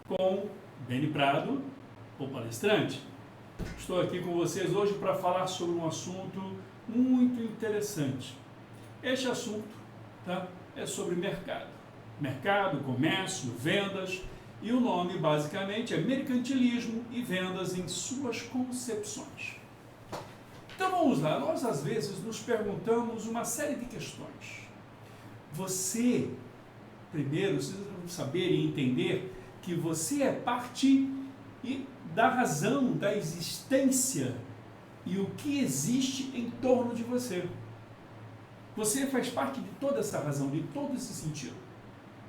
com Beni Prado, o palestrante. Estou aqui com vocês hoje para falar sobre um assunto muito interessante. Este assunto, é sobre mercado. Mercado, comércio, vendas, e o nome basicamente é mercantilismo e vendas em suas concepções. Então vamos lá, nós às vezes nos perguntamos uma série de questões. Você, primeiro, precisa saber e entender que você é parte da razão, da existência e o que existe em torno de você. Você faz parte de toda essa razão, de todo esse sentido.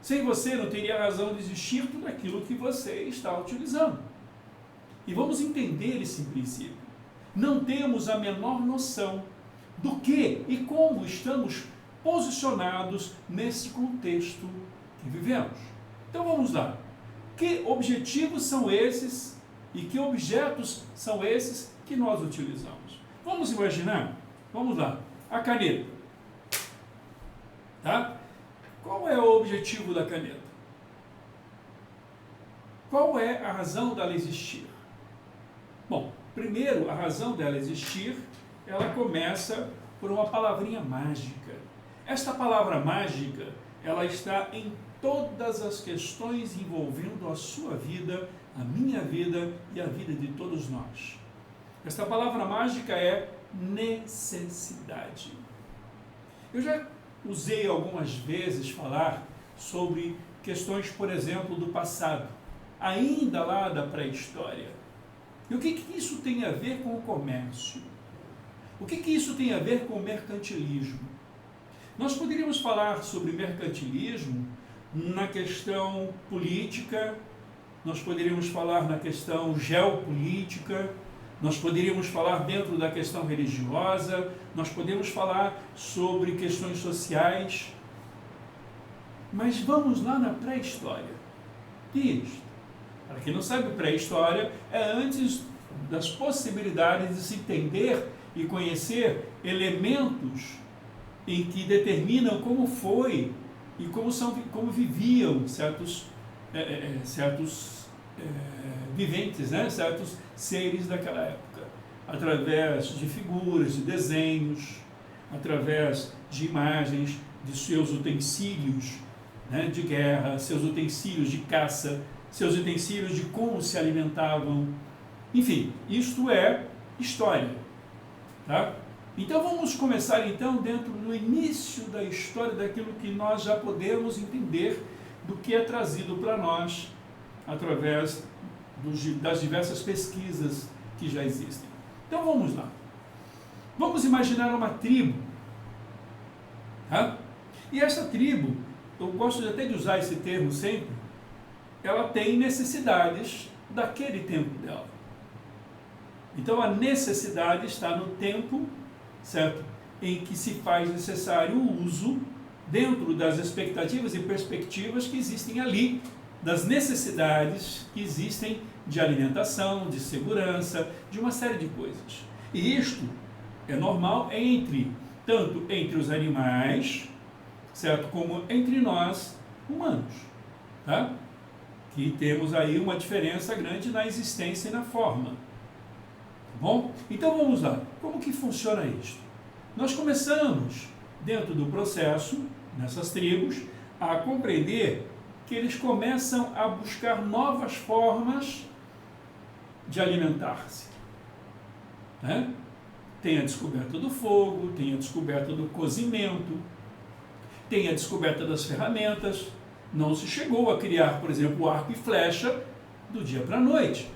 Sem você não teria razão de existir tudo aquilo que você está utilizando. E vamos entender esse princípio. Não temos a menor noção do que e como estamos posicionados nesse contexto que vivemos. Então vamos lá. Que objetivos são esses e que objetos são esses que nós utilizamos? Vamos imaginar? Vamos lá. A caneta. Qual é o objetivo da caneta? Qual é a razão dela existir? Bom, primeiro, a razão dela existir, ela começa por uma palavrinha mágica. Esta palavra mágica, ela está em todas as questões envolvendo a sua vida, a minha vida e a vida de todos nós. Esta palavra mágica é necessidade. Eu já usei algumas vezes falar sobre questões, por exemplo, do passado, ainda lá da pré-história. E o que isso tem a ver com o comércio? O que isso tem a ver com o mercantilismo? Nós poderíamos falar sobre mercantilismo na questão política, nós poderíamos falar na questão geopolítica, nós poderíamos falar dentro da questão religiosa, nós podemos falar sobre questões sociais. Mas vamos lá na pré-história. Isto. Para quem não sabe, pré-história é antes das possibilidades de se entender e conhecer elementos em que determinam como foi e como viviam certos viventes, certos seres daquela época, através de figuras, de desenhos, através de imagens de seus utensílios de guerra, seus utensílios de caça, seus utensílios de como se alimentavam. Enfim, isto é história. Então vamos começar então dentro do início da história daquilo que nós já podemos entender do que é trazido para nós através das diversas pesquisas que já existem. Então vamos lá. Vamos imaginar uma tribo. E essa tribo, eu gosto até de usar esse termo sempre, ela tem necessidades daquele tempo dela. Então a necessidade está no tempo, certo? Em que se faz necessário o uso, dentro das expectativas e perspectivas que existem ali, das necessidades que existem de alimentação, de segurança, de uma série de coisas. E isto é normal tanto entre os animais, certo? Como entre nós, humanos. Que temos aí uma diferença grande na existência e na forma. Bom? Então vamos lá. Como que funciona isto? Nós começamos, dentro do processo, nessas tribos, a compreender que eles começam a buscar novas formas de alimentar-se. Tem a descoberta do fogo, tem a descoberta do cozimento, tem a descoberta das ferramentas. Não se chegou a criar, por exemplo, o arco e flecha do dia para a noite.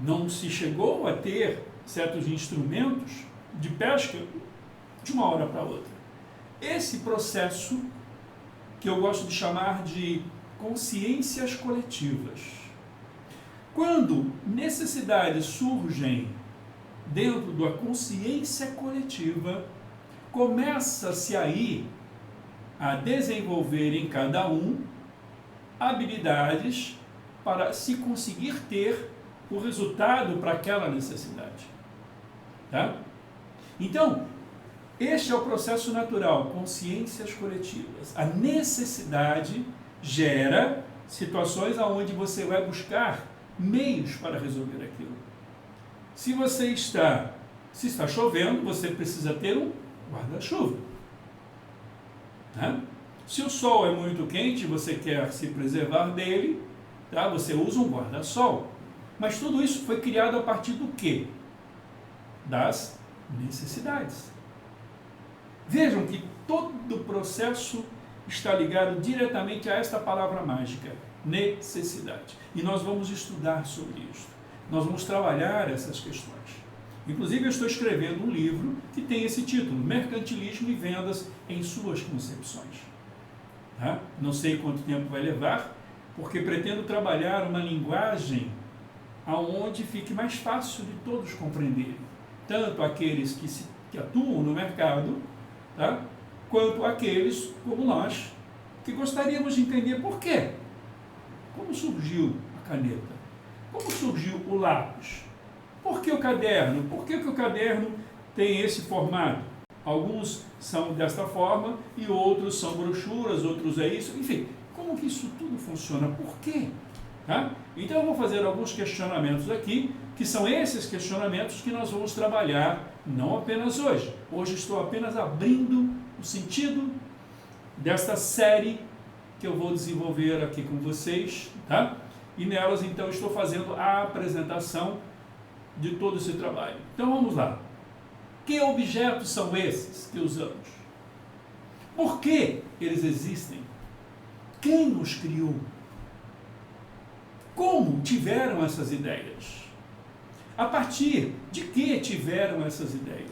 Não se chegou a ter certos instrumentos de pesca de uma hora para outra. Esse processo, que eu gosto de chamar de consciências coletivas. Quando necessidades surgem dentro da consciência coletiva, começa-se aí a desenvolver em cada um habilidades para se conseguir ter o resultado para aquela necessidade. Então, este é o processo natural, consciências coletivas. A necessidade gera situações onde você vai buscar meios para resolver aquilo. Se está chovendo, você precisa ter um guarda-chuva. Né? Se o sol é muito quente, você quer se preservar dele, tá? Você usa um guarda-sol. Mas tudo isso foi criado a partir do quê? Das necessidades. Vejam que todo o processo está ligado diretamente a esta palavra mágica, necessidade. E nós vamos estudar sobre isso. Nós vamos trabalhar essas questões. Inclusive, eu estou escrevendo um livro que tem esse título, Mercantilismo e Vendas em Suas Concepções. Tá? Não sei quanto tempo vai levar, porque pretendo trabalhar uma linguagem aonde fique mais fácil de todos compreenderem. Tanto aqueles que atuam no mercado, tá? Quanto aqueles como nós, que gostaríamos de entender por quê. Como surgiu a caneta? Como surgiu o lápis? Por que o caderno? Por que o caderno tem esse formato? Alguns são desta forma e outros são brochuras, outros é isso. Enfim, como que isso tudo funciona? Por quê? Tá? Então eu vou fazer alguns questionamentos aqui, que são esses questionamentos que nós vamos trabalhar não apenas hoje. Hoje estou apenas abrindo o sentido desta série que eu vou desenvolver aqui com vocês, tá? E nelas, então, estou fazendo a apresentação de todo esse trabalho. Então, vamos lá. Que objetos são esses que usamos? Por que eles existem? Quem nos criou? Como tiveram essas ideias? A partir de que tiveram essas ideias?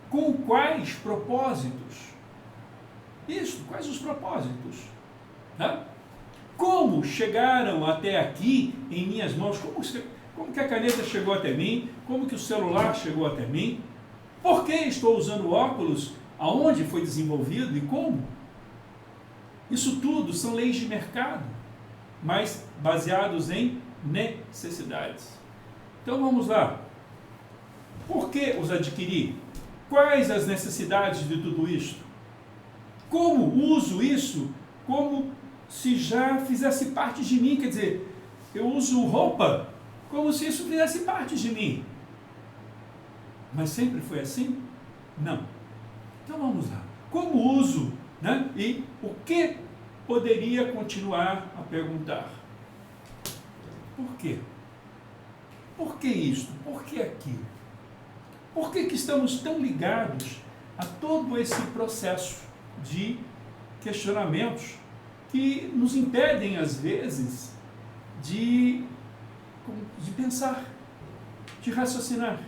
Com quais propósitos? Isso, quais os propósitos? Tá? Como chegaram até aqui em minhas mãos? Como que a caneta chegou até mim? Como que o celular chegou até mim? Por que estou usando óculos? Aonde foi desenvolvido e como? Isso tudo são leis de mercado, mas baseados em necessidades. Então vamos lá. Por que os adquiri? Quais as necessidades de tudo isto? Como uso isso como se já fizesse parte de mim? Quer dizer, eu uso roupa como se isso fizesse parte de mim. Mas sempre foi assim? Não. Então vamos lá. Como uso, né? E o que poderia continuar a perguntar? Por quê? Por que isto? Por que aquilo? Por que estamos tão ligados a todo esse processo de questionamentos que nos impedem, às vezes, de pensar, de raciocinar?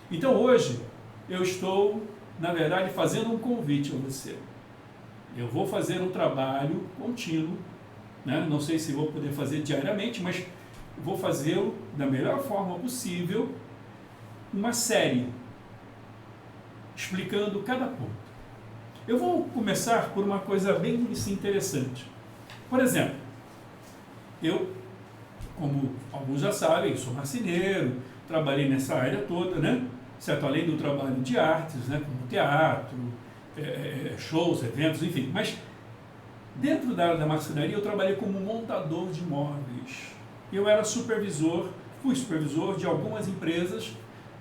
Então, hoje, eu estou, na verdade, fazendo um convite a você. Eu vou fazer um trabalho contínuo, né? Não sei se vou poder fazer diariamente, mas vou fazê-lo da melhor forma possível, uma série, explicando cada ponto. Eu vou começar por uma coisa bem interessante. Por exemplo, eu, como alguns já sabem, sou marceneiro, trabalhei nessa área toda, né? Certo? Além do trabalho de artes, né? Como teatro, shows, eventos, enfim. Mas dentro da área da marcenaria eu trabalhei como montador de móveis. Eu era fui supervisor de algumas empresas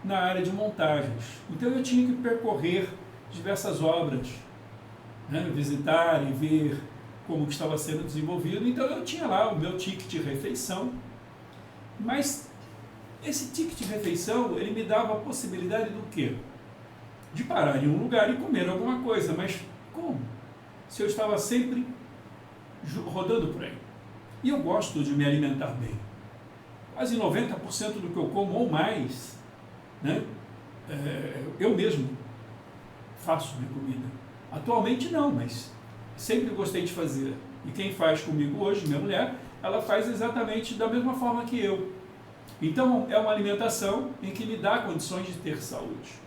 na área de montagens. Então eu tinha que percorrer diversas obras, né? Visitar e ver como que estava sendo desenvolvido. Então eu tinha lá o meu ticket de refeição, mas esse ticket de refeição, ele me dava a possibilidade do quê? De parar em um lugar e comer alguma coisa, mas como? Se eu estava sempre rodando por aí. E eu gosto de me alimentar bem. Quase 90% do que eu como ou mais, né? Eu mesmo faço minha comida. Atualmente não, mas sempre gostei de fazer. E quem faz comigo hoje, minha mulher, ela faz exatamente da mesma forma que eu. Então é uma alimentação em que me dá condições de ter saúde.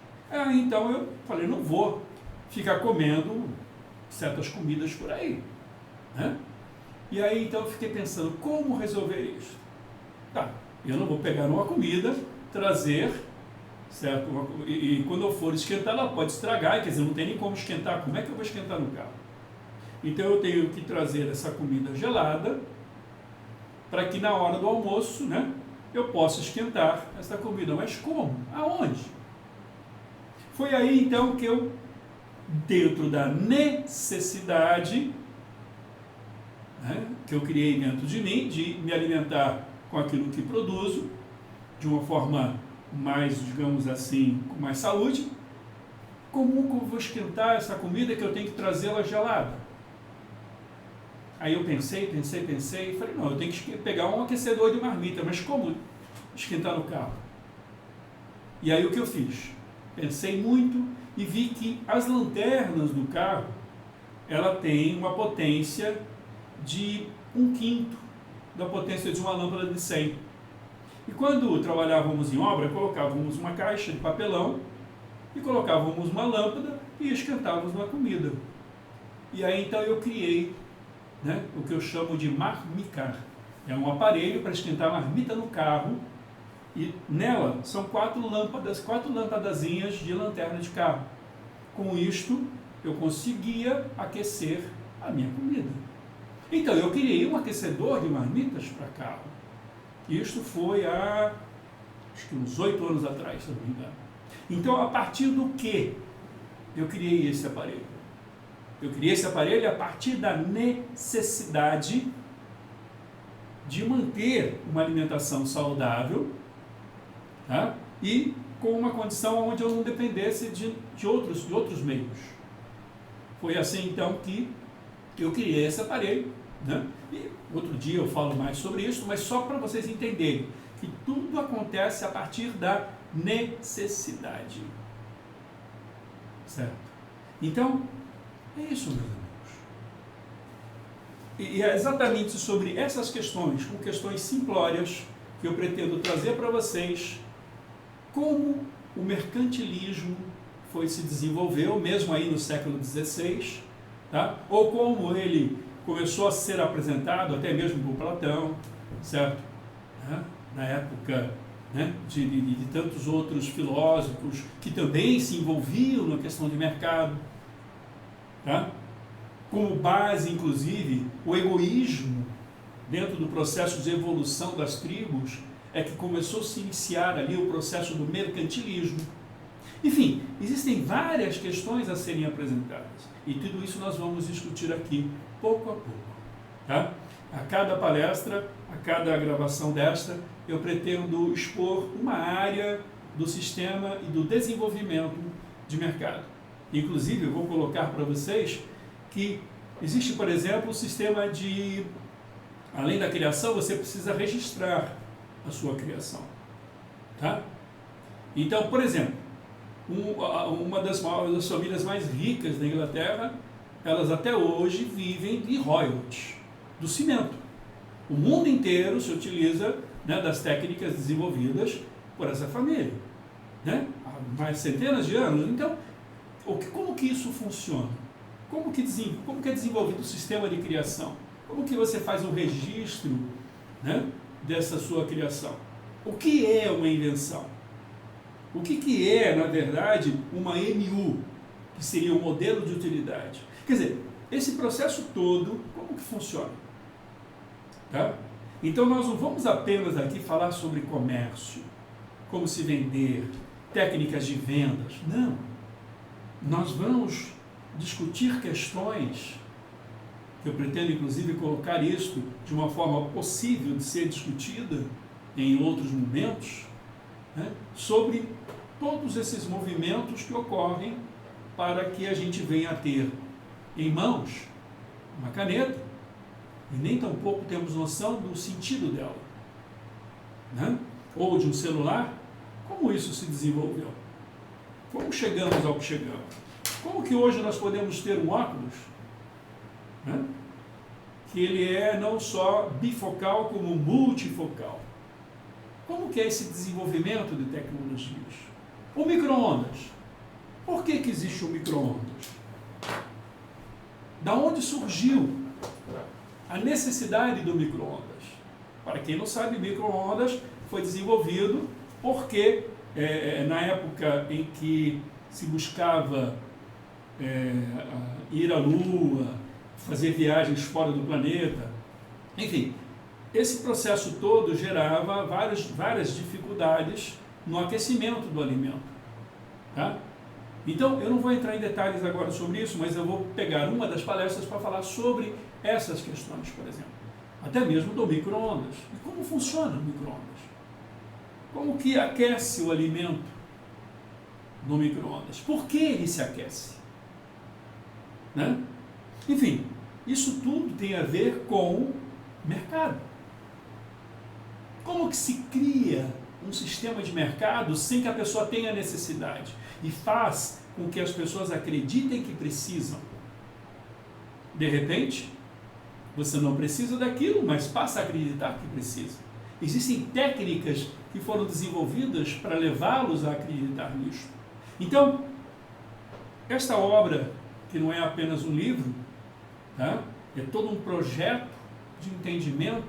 Então eu falei, não vou ficar comendo certas comidas por aí, né? E aí então eu fiquei pensando, como resolver isso? Tá, eu não vou pegar uma comida, trazer, certo? E quando eu for esquentar, ela pode estragar, quer dizer, não tem nem como esquentar. Como é que eu vou esquentar no carro? Então eu tenho que trazer essa comida gelada para que na hora do almoço, né, eu possa esquentar essa comida. Mas como? Aonde? Foi aí então que eu, dentro da necessidade, né, que eu criei dentro de mim, de me alimentar com aquilo que produzo, de uma forma mais, digamos assim, com mais saúde, como que eu vou esquentar essa comida que eu tenho que trazê-la gelada? Aí eu pensei, e falei, não, eu tenho que pegar um aquecedor de marmita, mas como esquentar no carro? E aí o que eu fiz? Pensei muito e vi que as lanternas do carro, ela tem uma potência de 1/5 da potência de uma lâmpada de 100. E quando trabalhávamos em obra, colocávamos uma caixa de papelão e colocávamos uma lâmpada e esquentávamos uma comida. E aí então eu criei, né, o que eu chamo de marmicar. É um aparelho para esquentar marmita no carro e nela são 4 lâmpadazinhas de lanterna de carro. Com isto eu conseguia aquecer a minha comida. Então eu criei um aquecedor de marmitas para carro. Isto foi há acho que uns 8 anos atrás, se não me engano. Então a partir do que eu criei esse aparelho? Eu criei esse aparelho a partir da necessidade de manter uma alimentação saudável, tá? E com uma condição onde eu não dependesse de outros meios. Foi assim então que eu criei esse aparelho, né? E outro dia eu falo mais sobre isso, mas só para vocês entenderem que tudo acontece a partir da necessidade. Certo? Então, é isso, meus amigos. E é exatamente sobre essas questões, com questões simplórias, que eu pretendo trazer para vocês como o mercantilismo se desenvolveu, mesmo aí no século XVI, tá? Ou como ele começou a ser apresentado até mesmo por Platão, certo? Na época, né, de tantos outros filósofos que também se envolviam na questão de mercado, tá? Como base, inclusive, o egoísmo dentro do processo de evolução das tribos é que começou a se iniciar ali o processo do mercantilismo. Enfim, existem várias questões a serem apresentadas e tudo isso nós vamos discutir aqui pouco a pouco, tá? A cada palestra, a cada gravação desta, eu pretendo expor uma área do sistema e do desenvolvimento de mercado. Inclusive, eu vou colocar para vocês que existe, por exemplo, o sistema de, além da criação, você precisa registrar a sua criação, tá? Então, por exemplo, uma das famílias mais ricas da Inglaterra, elas até hoje vivem de royalties, do cimento. O mundo inteiro se utiliza, né, das técnicas desenvolvidas por essa família, né, há mais centenas de anos. Então, como que isso funciona? Como que é desenvolvido o sistema de criação? Como que você faz um registro, né, dessa sua criação? O que é uma invenção? O que é, na verdade, uma MU, que seria um modelo de utilidade? Quer dizer, esse processo todo, como que funciona? Tá? Então nós não vamos apenas aqui falar sobre comércio, como se vender, técnicas de vendas. Não. Nós vamos discutir questões, que eu pretendo inclusive colocar isso de uma forma possível de ser discutida em outros momentos, né, sobre todos esses movimentos que ocorrem para que a gente venha a ter em mãos uma caneta e nem tampouco temos noção do sentido dela, né? Ou de um celular. Como isso se desenvolveu? Como chegamos ao que chegamos? Como que hoje nós podemos ter um óculos, né, que ele é não só bifocal como multifocal? Como que é esse desenvolvimento de tecnologias? O micro-ondas. Por que existe o micro-ondas? Da onde surgiu a necessidade do micro-ondas? Para quem não sabe, micro-ondas foi desenvolvido porque na época em que se buscava ir à Lua fazer viagens fora do planeta. Enfim, esse processo todo gerava várias dificuldades no aquecimento do alimento. Tá? Então, eu não vou entrar em detalhes agora sobre isso, mas eu vou pegar uma das palestras para falar sobre essas questões, por exemplo. Até mesmo do micro-ondas. E como funciona o micro-ondas? Como que aquece o alimento no micro-ondas? Por que ele se aquece? Né? Enfim, isso tudo tem a ver com mercado. Como que se cria um sistema de mercado sem que a pessoa tenha necessidade e faz com que as pessoas acreditem que precisam? De repente, você não precisa daquilo, mas passa a acreditar que precisa. Existem técnicas que foram desenvolvidas para levá-los a acreditar nisso. Então, esta obra, que não é apenas um livro, tá? É todo um projeto de entendimento,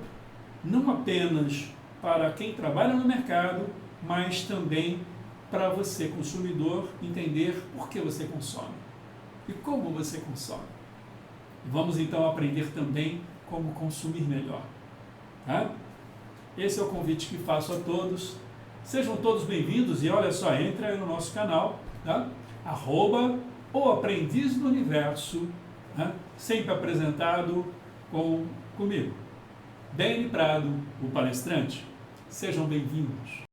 não apenas para quem trabalha no mercado, mas também para você, consumidor, entender por que você consome e como você consome. Vamos então aprender também como consumir melhor. Tá? Esse é o convite que faço a todos. Sejam todos bem-vindos e olha só, entra aí no nosso canal, tá? @o Aprendiz do Universo, tá? Sempre apresentado comigo, Beni Prado, o palestrante. Sejam bem-vindos.